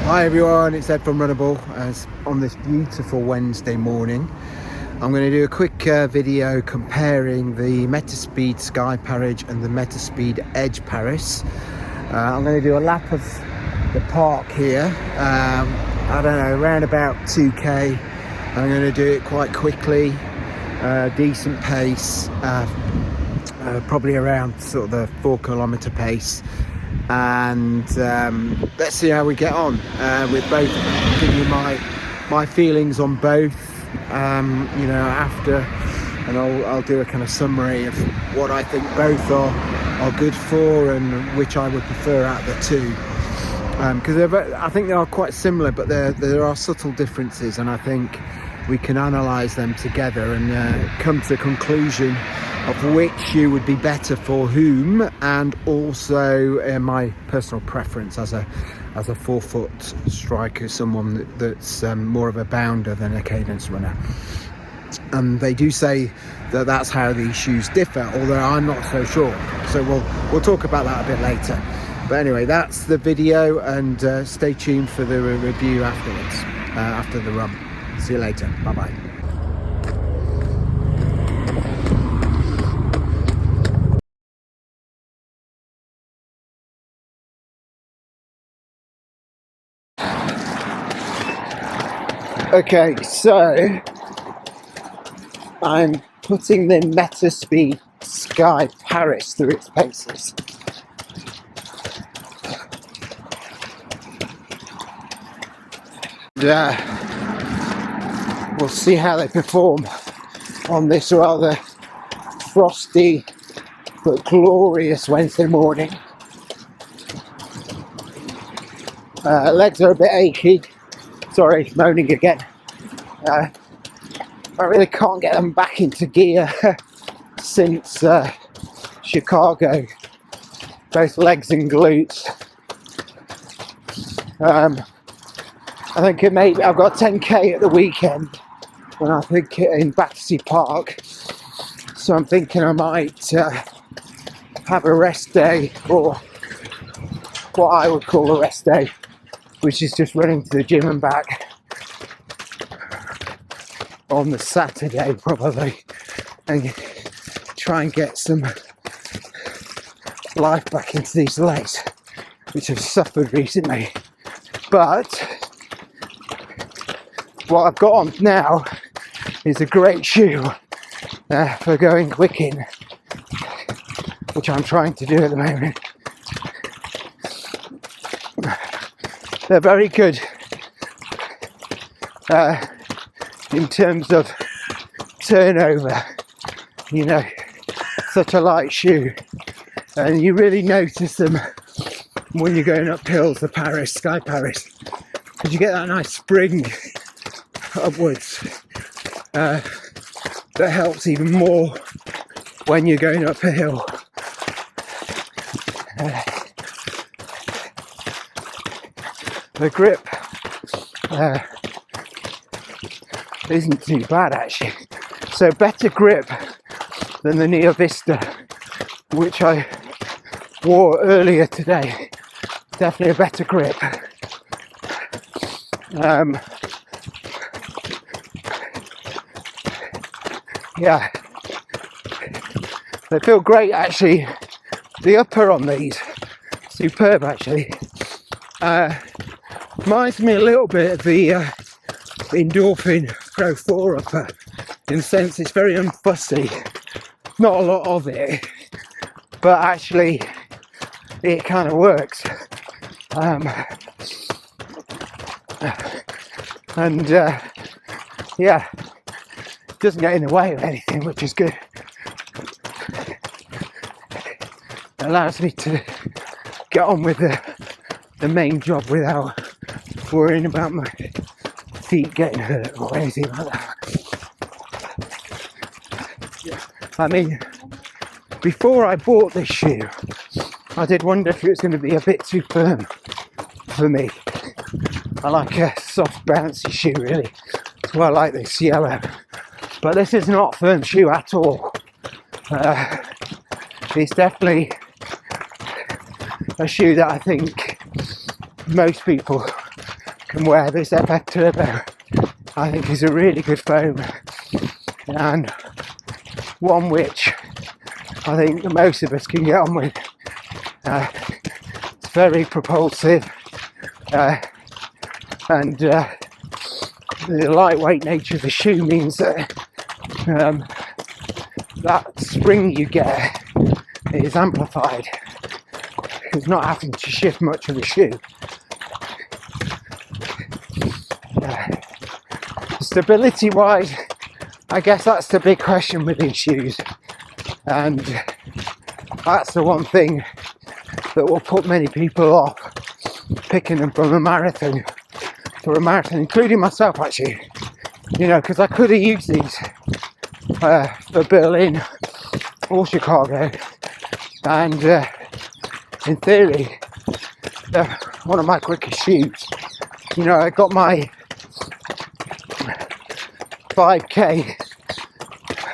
Hi everyone, it's Ed from Runnable. As on this beautiful Wednesday morning, I'm going to do a quick video comparing the Metaspeed Sky Parage and the Metaspeed Edge Paris. I'm going to do a lap of the park here. I don't know, around about 2k. I'm going to do it quite quickly, decent pace, probably around sort of the 4 kilometer pace. And let's see how we get on with both. I'll give you my feelings on both, you know, after, and I'll do a kind of summary of what I think both are good for and which I would prefer out of the two, because I think they are quite similar, but there are subtle differences, and I think we can analyse them together and come to the conclusion of which shoe would be better for whom, and also my personal preference as a 4-foot striker, someone that's more of a bounder than a cadence runner. And they do say that that's how these shoes differ, although I'm not so sure. So we'll talk about that a bit later. But anyway, that's the video, and stay tuned for the review afterwards, after the run. See you later. Bye bye. Okay, so I'm putting the Metaspeed Sky Paris through its paces. We'll see how they perform on this rather frosty but glorious Wednesday morning. Legs are a bit achy. Sorry, moaning again. I really can't get them back into gear since Chicago, both legs and glutes. I think I've got 10k at the weekend, and I think in Battersea Park, so I'm thinking I might have a rest day, or what I would call a rest day, which is just running to the gym and back on the Saturday probably, and try and get some life back into these legs, which have suffered recently. But what I've got on now is a great shoe for going quick in, which I'm trying to do at the moment. They're very good in terms of turnover, you know, such a light shoe, and you really notice them when you're going up hills, the Sky Paris, because you get that nice spring upwards that helps even more when you're going up a hill. The grip isn't too bad actually, so better grip than the Neo Vista, which I wore earlier today. Definitely a better grip. Yeah, they feel great actually. The upper on these, superb actually. Reminds me a little bit of the Endorphin Pro 4 upper, in the sense it's very unfussy, not a lot of it, but actually it kind of works. Yeah, doesn't get in the way of anything, which is good. It allows me to get on with the main job without worrying about my feet getting hurt or anything like that. I mean, before I bought this shoe, I did wonder if it was going to be a bit too firm for me. I like a soft, bouncy shoe, really. That's why I like this yellow. But this is not a firm shoe at all. It's definitely a shoe that I think most people can wear this FF Turbo. I think is a really good foam, and one which I think most of us can get on with. It's very propulsive, and the lightweight nature of the shoe means that that spring you get is amplified. It's not having to shift much of the shoe. Stability wise, I guess that's the big question with these shoes, and that's the one thing that will put many people off picking them for a marathon, including myself actually, you know, because I could have used these for Berlin or Chicago, and in theory they're one of my quickest shoes. You know, I got my 5k,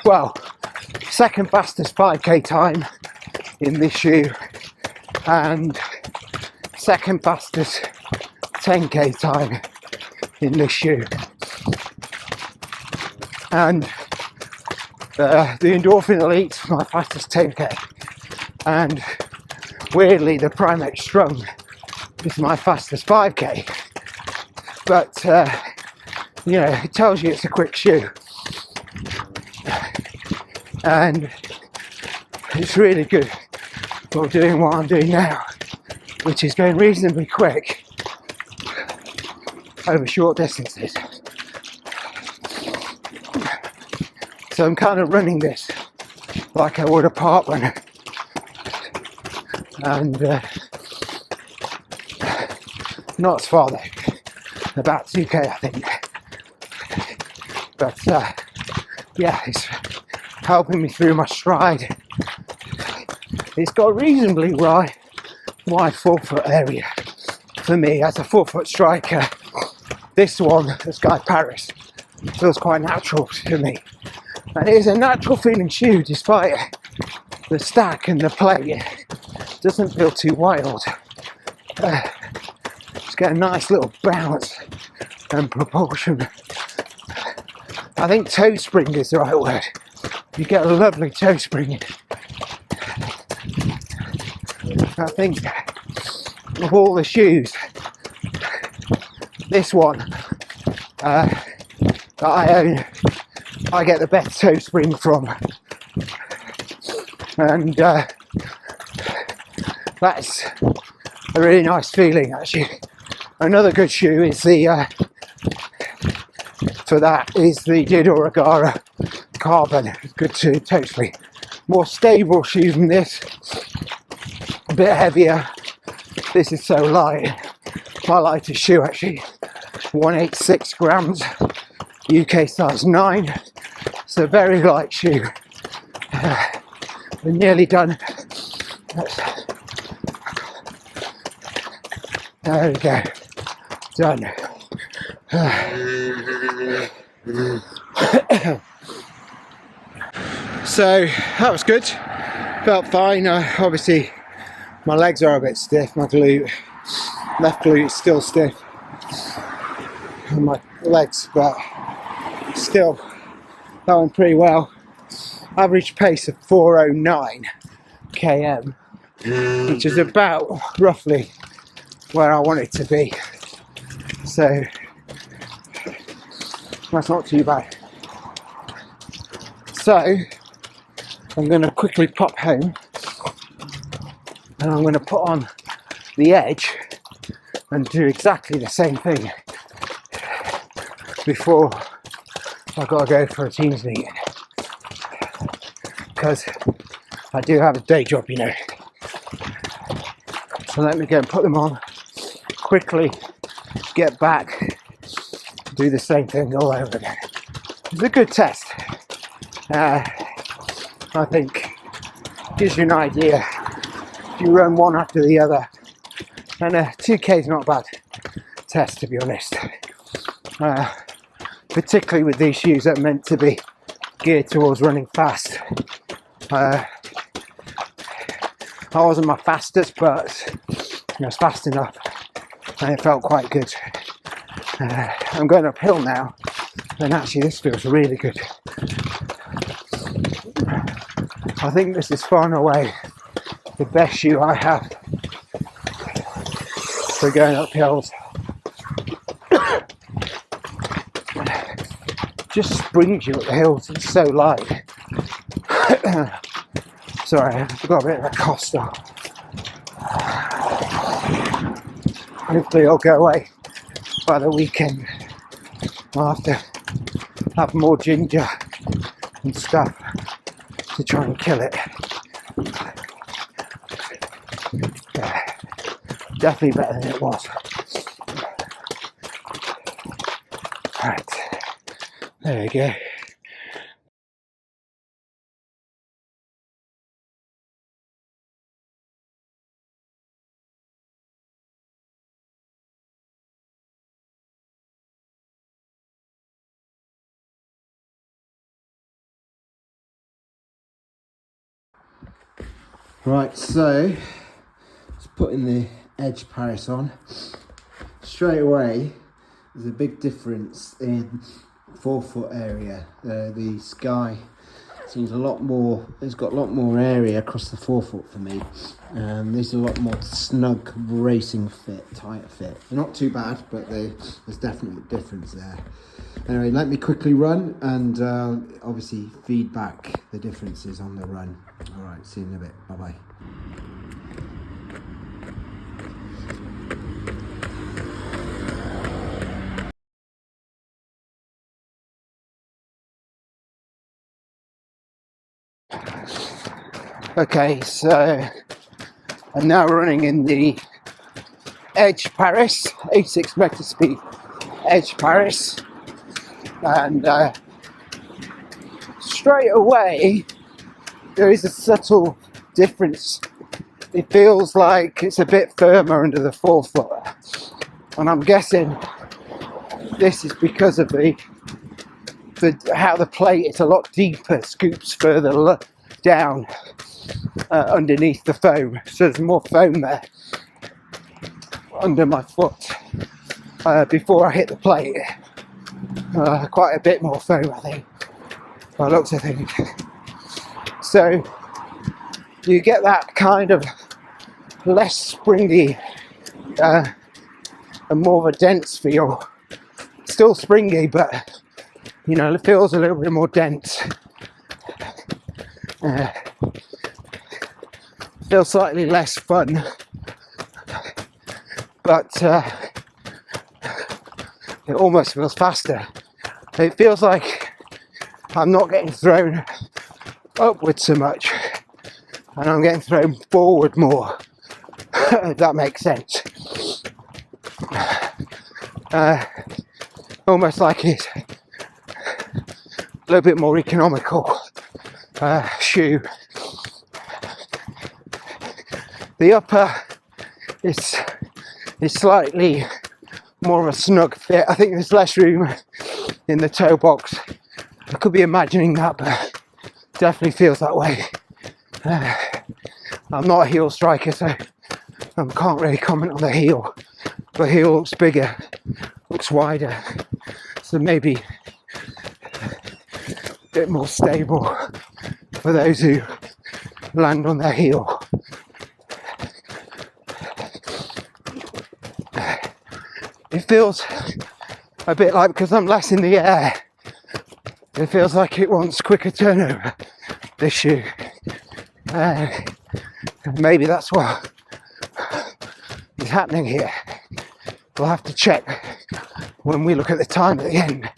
well, second fastest 5k time in this shoe, and second fastest 10k time in this shoe. And the Endorphin Elite, my fastest 10k, and weirdly the Primex Strung is my fastest 5k. But you know, it tells you it's a quick shoe, and it's really good for doing what I'm doing now, which is going reasonably quick over short distances. So I'm kind of running this like I would a park runner, and not as far though, about 2k I think. But yeah, it's helping me through my stride. It's got a reasonably wide forefoot area for me as a forefoot striker. This one, the Sky Paris, feels quite natural to me, and it is a natural feeling shoe despite the stack and the play. It doesn't feel too wild. It's got a nice little bounce and propulsion. I think toe spring is the right word. You get a lovely toe spring. I think of all the shoes, this one that I own, I get the best toe spring from, and that's a really nice feeling actually. Another good shoe is the for that is the Diodora Gara Carbon. Good to totally more stable shoe than this, a bit heavier. This is so light, my lightest shoe actually, 186 grams, UK size 9. It's a very light shoe. We're nearly done. There we go, done. So that was good, felt fine. Obviously my legs are a bit stiff, my left glute is still stiff on my legs, but still that went pretty well. Average pace of 4:09 km, which is about roughly where I want it to be, so that's not too bad. So I'm going to quickly pop home, and I'm going to put on the Edge and do exactly the same thing before I've got to go for a Teams meeting, because I do have a day job, you know. So let me go and put them on quickly, get back, do the same thing all over again. It's a good test. I think gives you an idea. If you run one after the other, and 2k is not a bad test, to be honest. Particularly with these shoes that are meant to be geared towards running fast. I wasn't my fastest, but it was fast enough, and it felt quite good. I'm going uphill now, and actually this feels really good. I think this is far and away the best shoe I have for going up hills. Just springs you up the hills, it's so light. Sorry, I've got a bit of a cough still. Hopefully it'll go away by the weekend. I'll have to have more ginger and stuff to try and kill it. Yeah, definitely better than it was. Right, there we go. Right, so just putting the Edge Paris on. Straight away, there's a big difference in forefoot area. The Sky seems a lot more, it's got a lot more area across the forefoot for me. There's a lot more snug racing fit, tighter fit. They're not too bad, but there's definitely a difference there. Anyway, let me quickly run and obviously feedback the differences on the run. All right, see you in a bit. Bye-bye. Okay, so I'm now running in the Edge Paris, Asics Metaspeed Edge Paris, and straight away there is a subtle difference. It feels like it's a bit firmer under the forefoot, and I'm guessing this is because of how the plate is a lot deeper, scoops further down underneath the foam, so there's more foam there under my foot before I hit the plate. Quite a bit more foam, I think, by the looks of things. So you get that kind of less springy and more of a dense feel. Still springy, but you know, it feels a little bit more dense. Feels slightly less fun, but it almost feels faster. It feels like I'm not getting thrown upwards so much, and I'm getting thrown forward more, if that makes sense. Almost like it's a little bit more economical shoe. The upper is slightly more of a snug fit. I think there's less room in the toe box. I could be imagining that, but definitely feels that way. I'm not a heel striker, so I can't really comment on the heel. The heel looks bigger, looks wider, so maybe a bit more stable for those who land on their heel. It feels a bit like, because I'm less in the air, it feels like it wants quicker turnover, this shoe. Maybe that's what is happening here. We'll have to check when we look at the time at the end.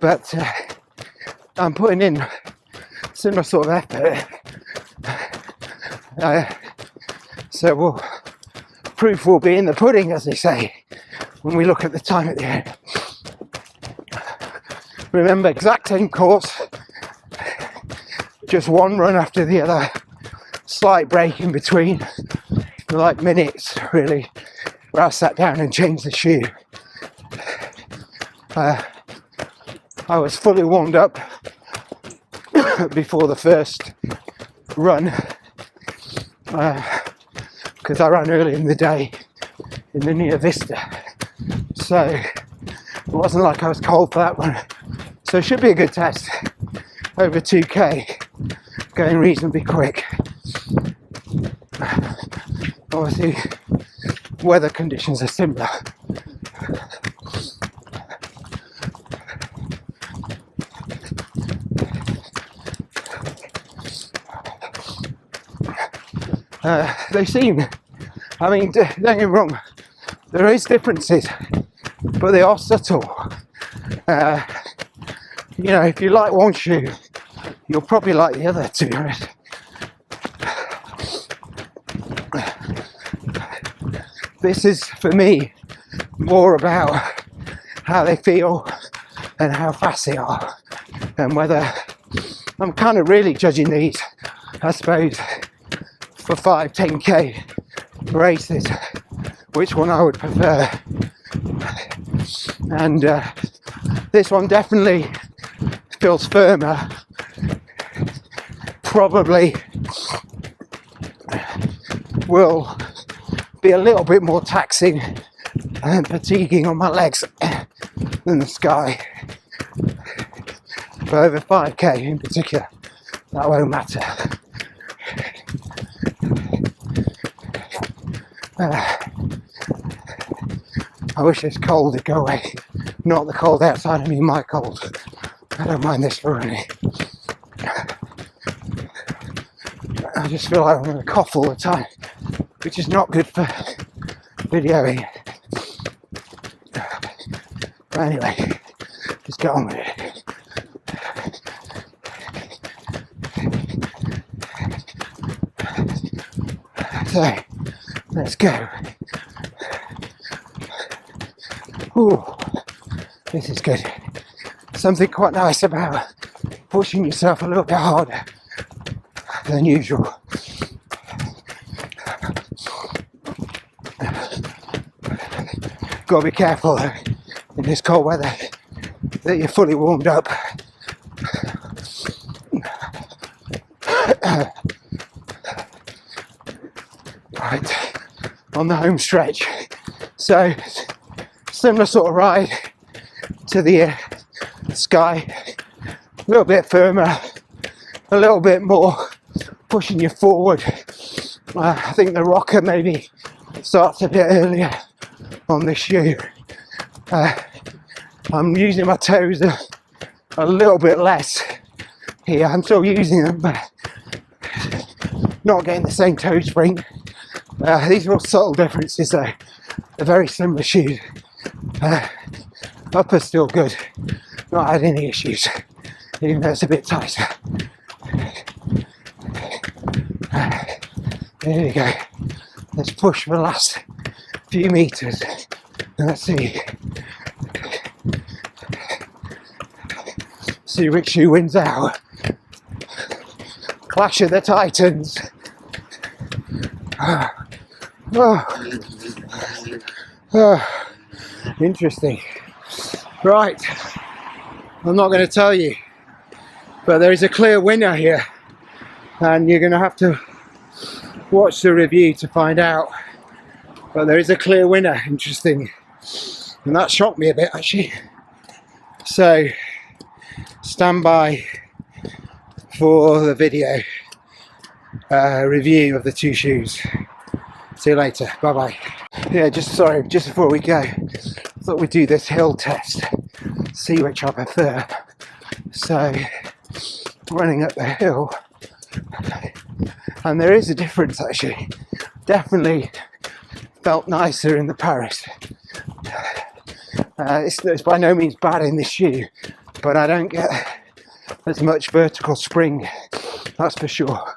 But I'm putting in similar sort of effort. So proof will be in the pudding, as they say, when we look at the time at the end. Remember, exact same course, just one run after the other, slight break in between, like minutes really, where I sat down and changed the shoe. I was fully warmed up before the first run, because I ran early in the day in the near Vista, so it wasn't like I was cold for that one. So it should be a good test. Over 2k, going reasonably quick. Obviously, weather conditions are similar. They seem, I mean, don't get me wrong, there is differences, but they are subtle. You know, if you like one shoe, you'll probably like the other, to be honest. This is, for me, more about how they feel and how fast they are, and whether I'm kind of really judging these, I suppose, for 5-10k races, which one I would prefer. And this one definitely feels firmer, probably will be a little bit more taxing and fatiguing on my legs than the Sky, but over 5k in particular, that won't matter. I wish this cold would go away. Not the cold outside, I mean my cold. I don't mind this for running. I just feel like I'm going to cough all the time, which is not good for videoing. But anyway, just get on with it. So, let's go. Ooh, this is good. Something quite nice about pushing yourself a little bit harder than usual. Got to be careful though, in this cold weather, that you're fully warmed up. Right, on the home stretch. So, similar sort of ride to the Sky, a little bit firmer, a little bit more pushing you forward. I think the rocker maybe starts a bit earlier on this shoe. I'm using my toes a little bit less here. I'm still using them, but not getting the same toe spring. These are all subtle differences though. They're very similar shoes. Upper's still good, not had any issues, even though it's a bit tighter. There we go. Let's push for the last few meters. And let's see which shoe wins out. Clash of the Titans. Interesting. Right, I'm not going to tell you, but there is a clear winner here, and you're going to have to watch the review to find out. But there is a clear winner. Interesting, and that shocked me a bit actually. So stand by for the video review of the two shoes. See you later. Bye bye. Yeah, just before we go, I thought we'd do this hill test, see which I prefer. So, running up the hill, and there is a difference actually. Definitely felt nicer in the Paris. It's by no means bad in this shoe, but I don't get as much vertical spring, that's for sure.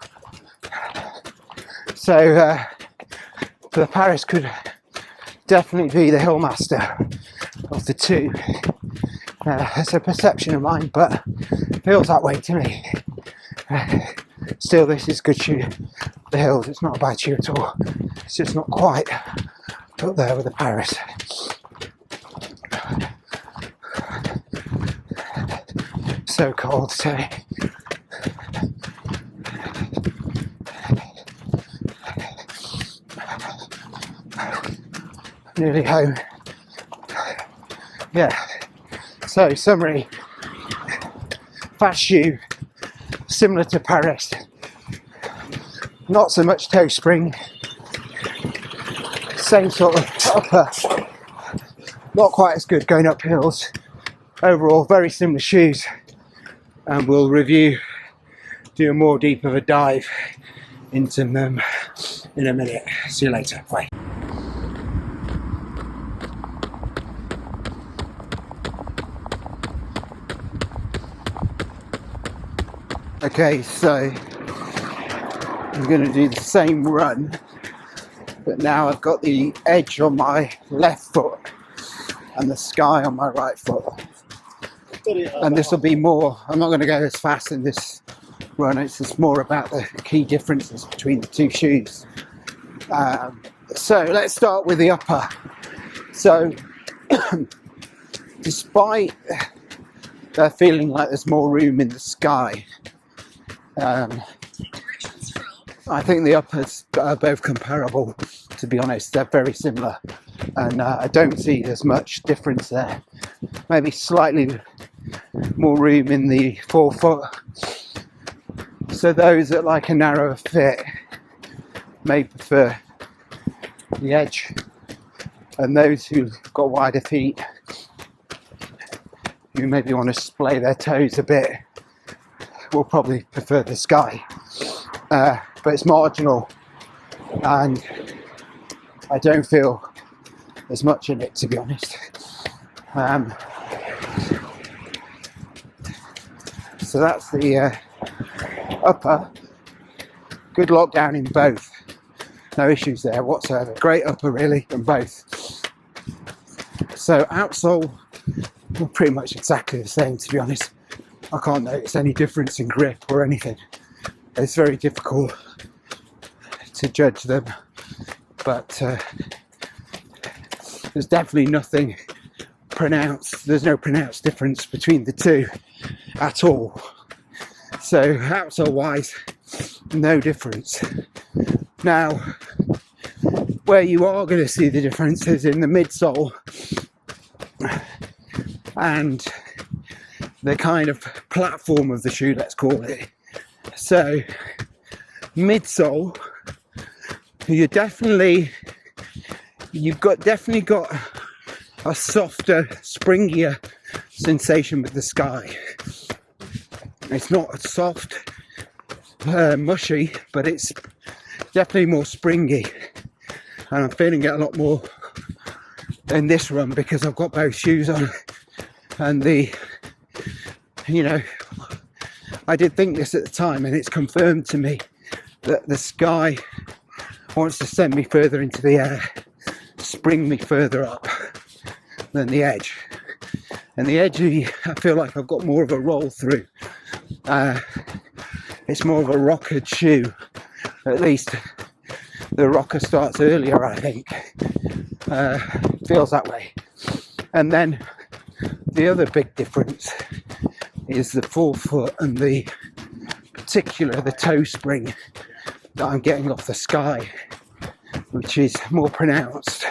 So, the Paris could definitely be the Hillmaster of the two. It's a perception of mine, but it feels that way to me. Still, this is good shoe. The Hills, it's not a bad shoe at all. It's just not quite up there with the Paris. So cold today. Nearly home. Yeah, so summary: fast shoe, similar to Paris, not so much toe spring, same sort of upper, not quite as good going up hills. Overall, very similar shoes, and we'll do a more deep of a dive into them in a minute. See you later. Bye. Okay, so I'm going to do the same run, but now I've got the edge on my left foot and the sky on my right foot. And this will be more, I'm not going to go as fast in this run, it's just more about the key differences between the two shoes. So let's start with the upper. So despite feeling like there's more room in the sky, I think the uppers are both comparable, to be honest. They're very similar, and I don't see as much difference there. Maybe slightly more room in the forefoot, so those that like a narrower fit may prefer the edge, and those who've got wider feet, who maybe want to splay their toes a bit, will probably prefer the sky. But it's marginal, and I don't feel as much in it, to be honest. So that's the upper. Good lockdown in both. No issues there whatsoever. Great upper really in both. So outsole, well, pretty much exactly the same, to be honest. I can't notice any difference in grip or anything. It's very difficult to judge them, but there's definitely nothing pronounced. There's no pronounced difference between the two at all. So outsole wise, no difference. Now, where you are going to see the difference is in the midsole and the kind of platform of the shoe, let's call it. So midsole, you've definitely got a softer, springier sensation with the sky. It's not soft, mushy, but it's definitely more springy, and I'm feeling it a lot more in this run because I've got both shoes on, and I did think this at the time, and it's confirmed to me that the sky wants to send me further into the air, spring me further up than the edge. And the edge, I feel like I've got more of a roll through. It's more of a rockered shoe. At least the rocker starts earlier, I think. Feels that way. And then the other big difference is the forefoot and the toe spring that I'm getting off the sky, which is more pronounced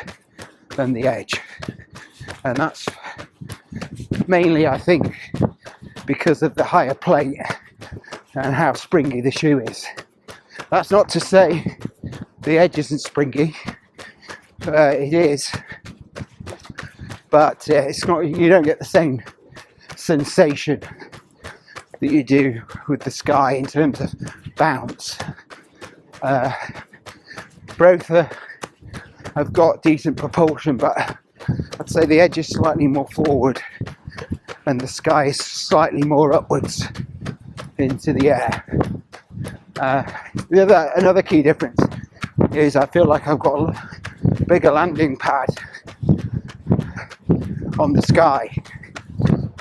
than the edge. And that's mainly, I think, because of the higher plate and how springy the shoe is. That's not to say the edge isn't springy. It is, but it's not. You don't get the same sensation that you do with the sky in terms of bounce. Both have got decent propulsion, but I'd say the edge is slightly more forward and the sky is slightly more upwards into the air. Another key difference is I feel like I've got a bigger landing pad on the sky.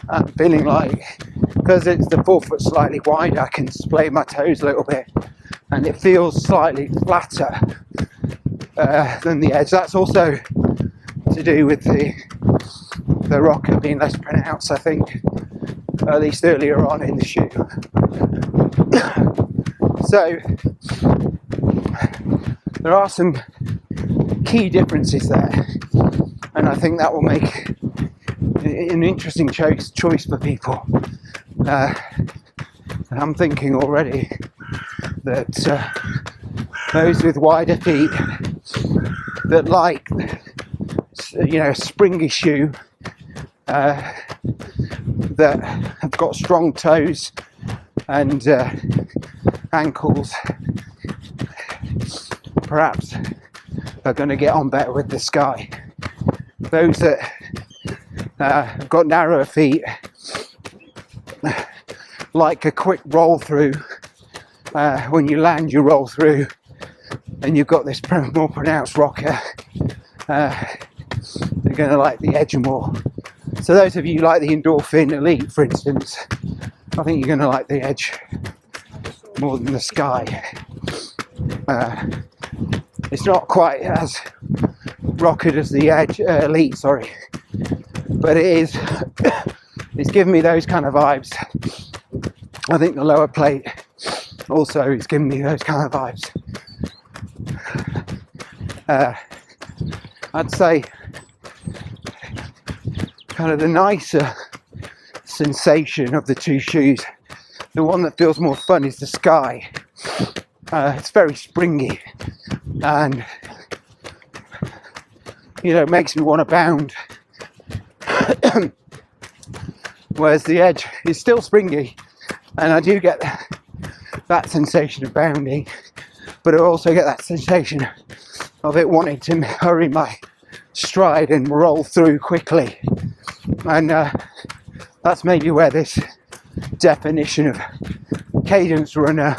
I'm feeling like, because it's the forefoot slightly wider, I can splay my toes a little bit, and it feels slightly flatter than the edge. That's also to do with the rocker being less pronounced, I think, at least earlier on in the shoe. So there are some key differences there, and I think that will make an interesting choice for people. I'm thinking already that those with wider feet that like, a springy shoe, that have got strong toes and ankles, perhaps are going to get on better with the Sky. Those that have got narrower feet, like a quick roll through, when you land you roll through and you've got this more pronounced rocker, they're going to like the Edge more. So those of you like the Endorphin Elite, for instance, I think you're going to like the Edge more than the Sky. It's not quite as rocket as the Edge Elite, sorry, but it is. It's giving me those kind of vibes. I think the lower plate also is giving me those kind of vibes. I'd say kind of the nicer sensation of the two shoes, the one that feels more fun, is the Sky. It's very springy and makes me want to bound. Whereas the Edge is still springy and I do get that sensation of bounding, but I also get that sensation of it wanting to hurry my stride and roll through quickly. And that's maybe where this definition of cadence runner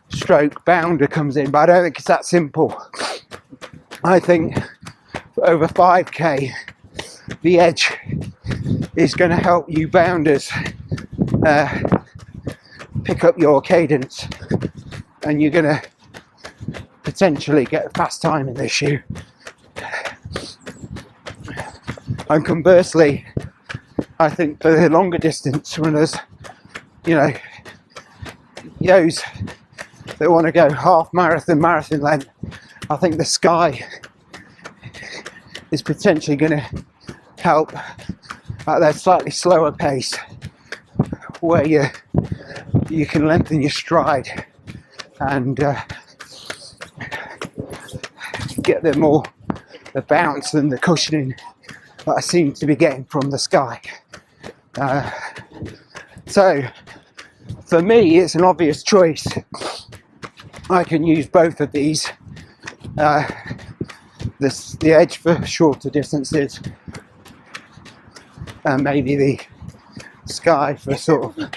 stroke bounder comes in, but I don't think it's that simple. I think for over 5k the Edge is going to help you bounders pick up your cadence, and you're going to potentially get a fast time in this shoe. And conversely, I think for the longer distance runners, those that want to go half marathon length, I think the Sky is potentially going to help at that slightly slower pace, where you can lengthen your stride and get the bounce and the cushioning that I seem to be getting from the Sky. So for me, it's an obvious choice. I can use both of these. The Edge for shorter distances, and maybe the Sky for sort of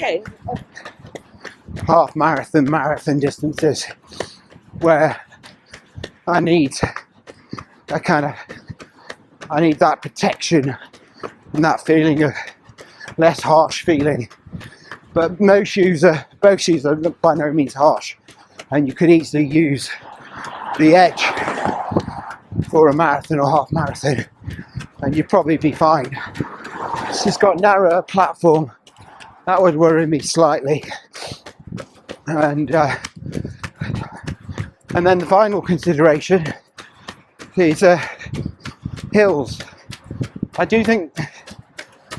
half marathon distances, where I need that protection and that feeling of less harsh feeling. But both shoes are by no means harsh, and you could easily use the Edge for a marathon or half marathon and you'd probably be fine. It's just got narrower platform. That would worry me slightly. And then the final consideration is hills. I do think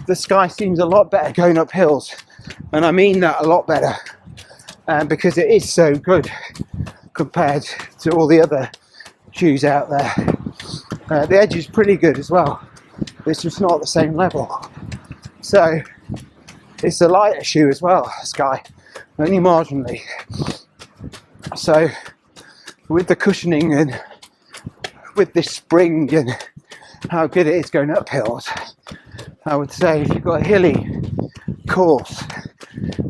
the Sky seems a lot better going up hills, and I mean that a lot better, because it is so good compared to all the other shoes out there. The Edge is pretty good as well, it's just not at the same level. So it's a lighter shoe as well, Sky, only marginally. So with the cushioning and with this spring and how good it is going up hills, I would say if you've got a hilly course,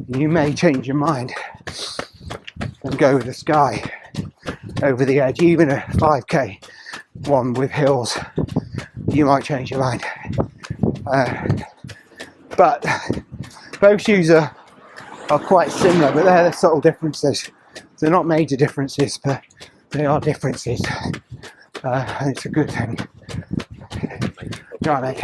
you may change your mind and go with the Sky over the Edge. Even a 5k one with hills, you might change your mind. But both shoes are quite similar, but they're the subtle differences. They're not major differences, but they are differences, and it's a good thing. Right,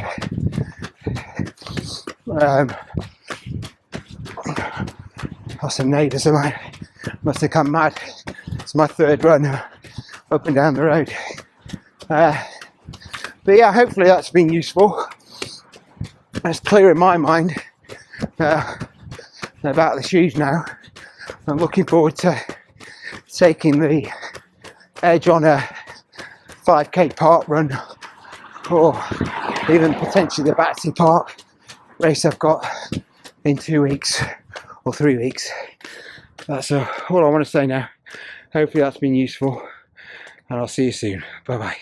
some neighbours of mine must have come mad. It's my third run up and down the road. But yeah, hopefully that's been useful. That's clear in my mind about the shoes now. I'm looking forward to taking the Edge on a 5k park run, or even potentially the Battersea Park race I've got in 2 weeks or 3 weeks. That's all I want to say now. Hopefully that's been useful, and I'll see you soon. Bye bye.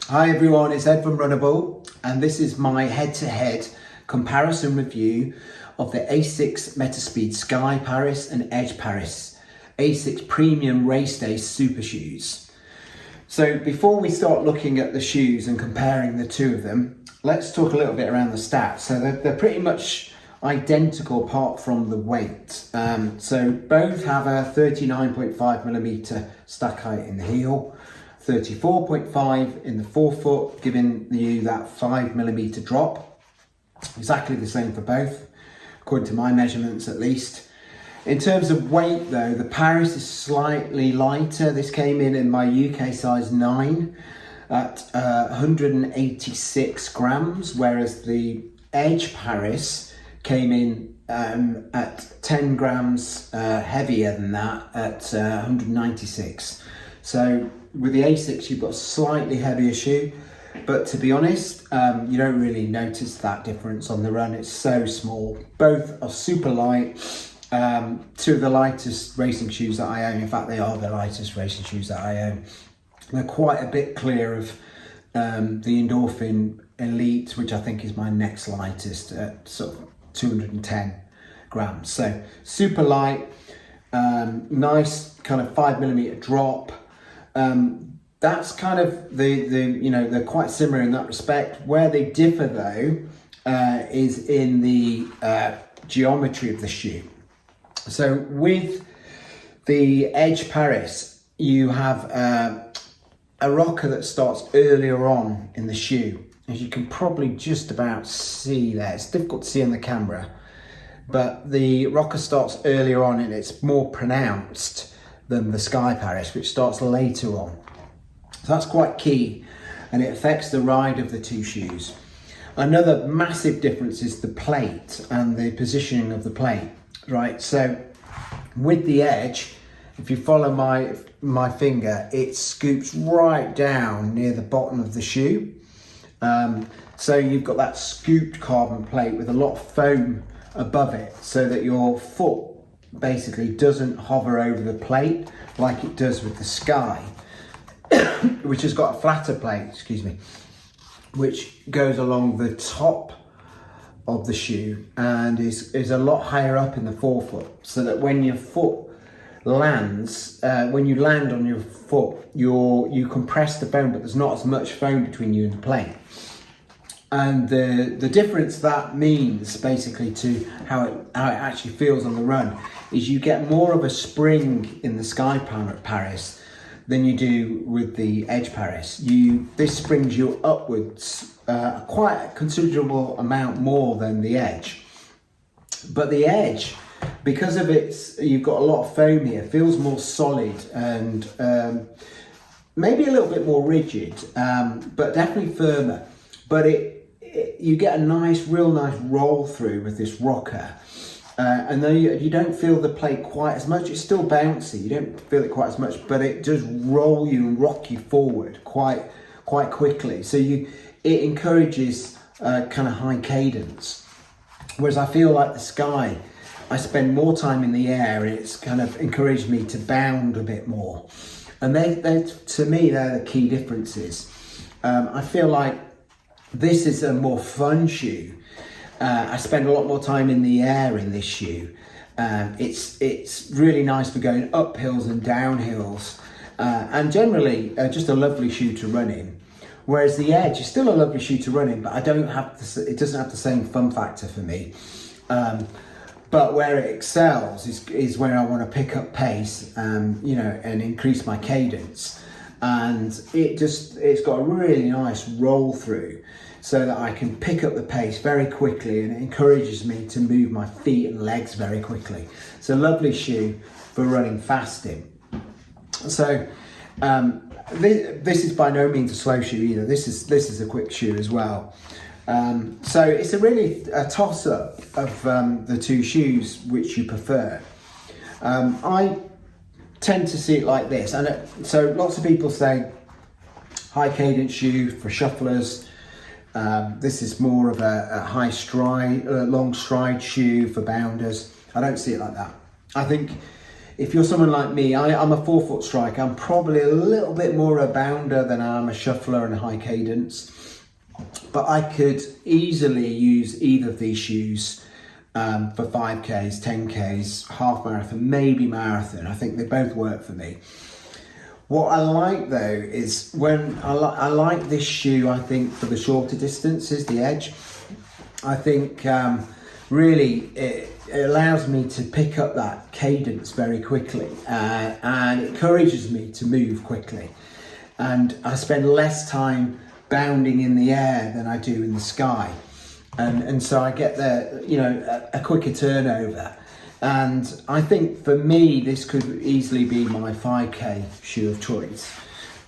Hi everyone, it's Ed from Runnable, and this is my head-to-head comparison review of the Asics Metaspeed Sky Paris and Edge Paris Asics Premium Race Day Super Shoes. So before we start looking at the shoes and comparing the two of them, let's talk a little bit around the stats. So they're pretty much identical apart from the weight. So both have a 39.5mm stack height in the heel, 34.5 in the forefoot, giving you that 5mm drop. Exactly the same for both, according to my measurements at least. In terms of weight though, the Paris is slightly lighter. This came in my UK size 9 at 186 grams, whereas the Edge Paris came in at 10 grams heavier than that at 196. So with the Asics, you've got a slightly heavier shoe, but to be honest, you don't really notice that difference on the run. It's so small. Both are super light. Two of the lightest racing shoes that I own. In fact, they are the lightest racing shoes that I own. They're quite a bit clear of the Endorphin Elite, which I think is my next lightest at sort of 210 grams. So super light, nice kind of 5mm drop. That's kind of they're quite similar in that respect. Where they differ though is in the geometry of the shoe. So with the Edge Paris, you have a rocker that starts earlier on in the shoe. As you can probably just about see there, it's difficult to see on the camera, but the rocker starts earlier on and it's more pronounced than the Sky Paris, which starts later on. So that's quite key, and it affects the ride of the two shoes. Another massive difference is the plate and the positioning of the plate, right? So with the Edge, if you follow my finger, it scoops right down near the bottom of the shoe. So you've got that scooped carbon plate with a lot of foam above it, so that your foot basically doesn't hover over the plate like it does with the Sky, which has got a flatter plate, which goes along the top of the shoe and is a lot higher up in the forefoot, so that when your foot lands, when you land on your foot, you compress the foam, but there's not as much foam between you and the plate. And the difference that means basically to how it actually feels on the run is you get more of a spring in the Sky Paris than you do with the Edge Paris. This springs you upwards quite a considerable amount more than the Edge. But the Edge, because of you've got a lot of foam here, feels more solid and maybe a little bit more rigid, but definitely firmer. But you get a real nice roll through with this rocker. And though you don't feel the plate quite as much, it's still bouncy, you don't feel it quite as much, but it does roll you and rock you forward quite quickly. So it encourages kind of high cadence. Whereas I feel like the Sky, I spend more time in the air and it's kind of encouraged me to bound a bit more. And to me, they're the key differences. I feel like this is a more fun shoe. I spend a lot more time in the air in this shoe. It's really nice for going up hills and down hills, and generally just a lovely shoe to run in. Whereas the Edge is still a lovely shoe to run in, but it doesn't have the same fun factor for me. But where it excels is where I want to pick up pace, and increase my cadence. And it's got a really nice roll through, so that I can pick up the pace very quickly, and it encourages me to move my feet and legs very quickly. It's a lovely shoe for running fast in. So this is by no means a slow shoe either. This is a quick shoe as well. So it's a toss-up of the two shoes which you prefer. I tend to see it like this, and so lots of people say high cadence shoe for shufflers. This is more of a high stride, long stride shoe for bounders. I don't see it like that. I think if you're someone like me, I'm a 4-foot striker. I'm probably a little bit more a bounder than I am a shuffler and a high cadence. But I could easily use either of these shoes for 5Ks, 10Ks, half marathon, maybe marathon. I think they both work for me. What I like though is when I like this shoe, I think for the shorter distances, the Edge. I think really it allows me to pick up that cadence very quickly, and it encourages me to move quickly. And I spend less time bounding in the air than I do in the sky. And so I get a quicker turnover. And I think for me, this could easily be my 5K shoe of choice.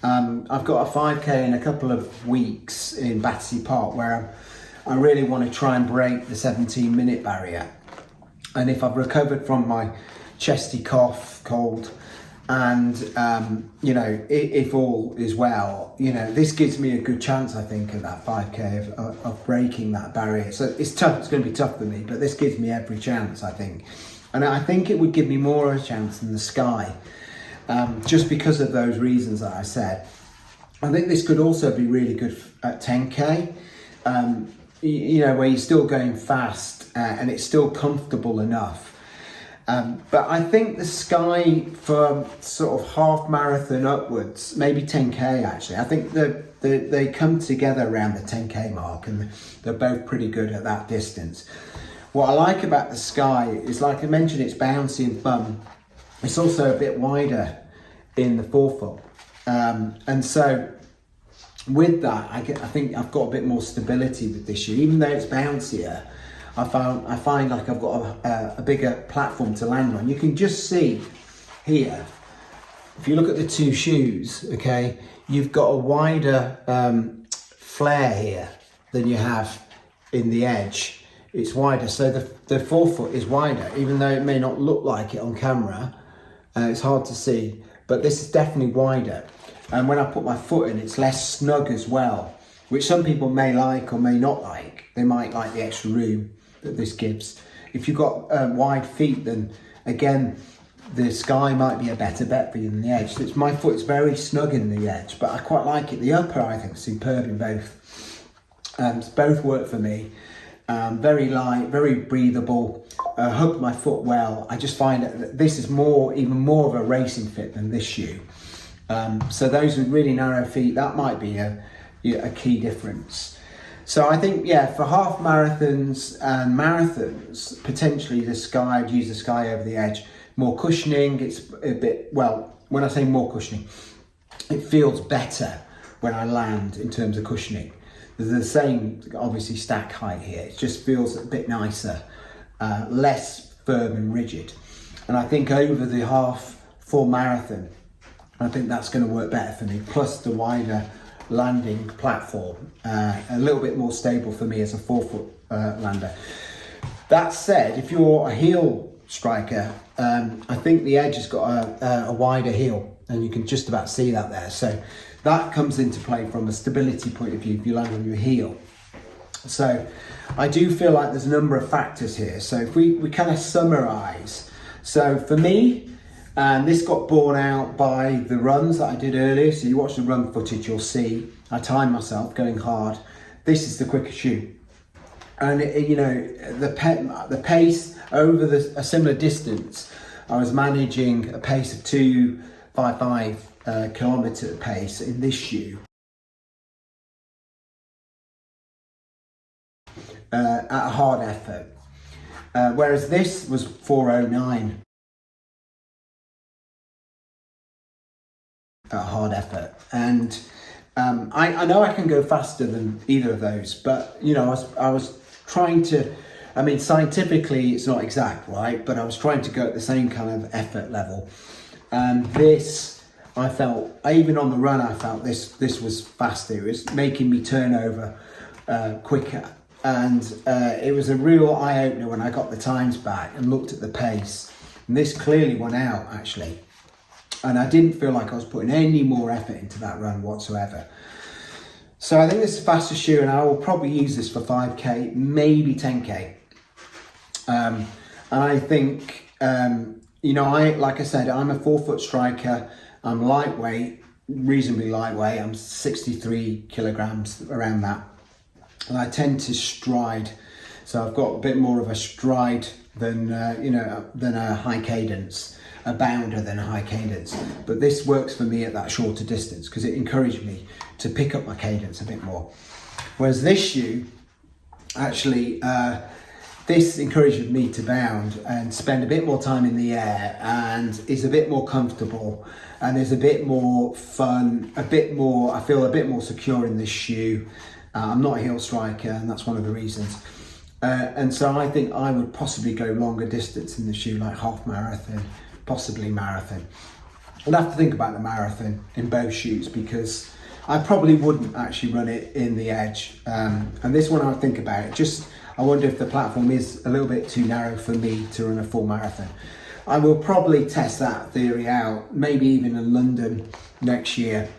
I've got a 5K in a couple of weeks in Battersea Park where I really want to try and break the 17-minute barrier. And if I've recovered from my chesty cough, cold, and if all is well, this gives me a good chance, I think, at that 5K of breaking that barrier. So it's tough. It's going to be tough for me, but this gives me every chance, I think. And I think it would give me more of a chance than the Sky, just because of those reasons that I said. I think this could also be really good at 10K, where you're still going fast and it's still comfortable enough. But I think the Sky for sort of half marathon upwards, maybe 10K actually, I think they come together around the 10K mark, and they're both pretty good at that distance. What I like about the Sky is, like I mentioned, it's bouncy and fun. It's also a bit wider in the forefoot. And so with that, I think I've got a bit more stability with this shoe. Even though it's bouncier, I find like I've got a bigger platform to land on. You can just see here, if you look at the two shoes, okay, you've got a wider flare here than you have in the Edge. It's wider, so the forefoot is wider, even though it may not look like it on camera. It's hard to see, but this is definitely wider. And when I put my foot in, it's less snug as well, which some people may like or may not like. They might like the extra room that this gives. If you've got wide feet, then again, the Sky might be a better bet for you than the Edge. So my foot's very snug in the Edge, but I quite like it. The upper, I think, is superb in both. Both work for me. Very light, very breathable, hug my foot well. I just find that this is even more of a racing fit than this shoe. So those with really narrow feet, that might be a key difference. So I think, for half marathons and marathons, potentially the Sky, I'd use the Sky over the Edge. More cushioning, it's a bit, when I say more cushioning, it feels better when I land in terms of cushioning. There's the same, obviously, stack height here. It just feels a bit nicer, less firm and rigid. And I think over the half full marathon, I think that's going to work better for me. Plus the wider landing platform, a little bit more stable for me as a 4-foot lander. That said, if you're a heel striker, I think the Edge has got a wider heel, and you can just about see that there. So that comes into play from a stability point of view if you land on your heel. So I do feel like there's a number of factors here. So if we kind of summarize. So for me, and this got borne out by the runs that I did earlier. So you watch the run footage, you'll see I timed myself going hard. This is the quicker shoe. And the pace over a similar distance, I was managing a pace of 2.55 kilometre pace in this shoe at a hard effort, whereas this was 4.09 at a hard effort. And I know I can go faster than either of those, but I was trying to, scientifically it's not exact, right? But I was trying to go at the same kind of effort level. And this, I felt, even on the run, I felt this was faster. It was making me turn over quicker. And it was a real eye-opener when I got the times back and looked at the pace. And this clearly won out, actually. And I didn't feel like I was putting any more effort into that run whatsoever. So I think this is the fastest shoe, and I will probably use this for 5K, maybe 10K. And I think, you know, like I said, I'm a 4-foot striker. I'm lightweight, reasonably lightweight. I'm 63 kilograms, around that. And I tend to stride. So I've got a bit more of a stride than, you know, than a high cadence, a bounder than a high cadence. But this works for me at that shorter distance because it encouraged me to pick up my cadence a bit more. Whereas this shoe, actually, this encourages me to bound and spend a bit more time in the air, and is a bit more comfortable, and is a bit more fun, a bit more, I feel a bit more secure in this shoe. I'm not a heel striker, and that's one of the reasons. And so I think I would possibly go longer distance in the shoe, like half marathon, possibly marathon. I'd have to think about the marathon in both shoes, because I probably wouldn't actually run it in the Edge. And this one, I would think about it. I wonder if the platform is a little bit too narrow for me to run a full marathon. I will probably test that theory out, maybe even in London next year,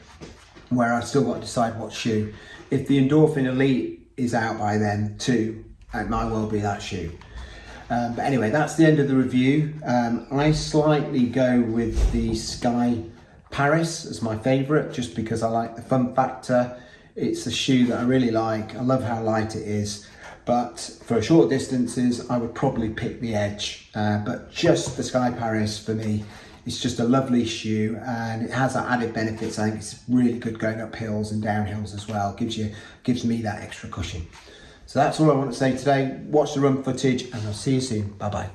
where I've still got to decide what shoe. If the Endorphin Elite is out by then too, it might well be that shoe. But anyway, that's the end of the review. I slightly go with the Sky Paris as my favourite, just because I like the fun factor. It's a shoe that I really like. I love how light it is. But for short distances, I would probably pick the Edge. But just the Sky Paris for me, it's just a lovely shoe, and it has added benefits. I think it's really good going up hills and down hills as well. Gives me that extra cushion. So that's all I want to say today. Watch the run footage, and I'll see you soon. Bye bye.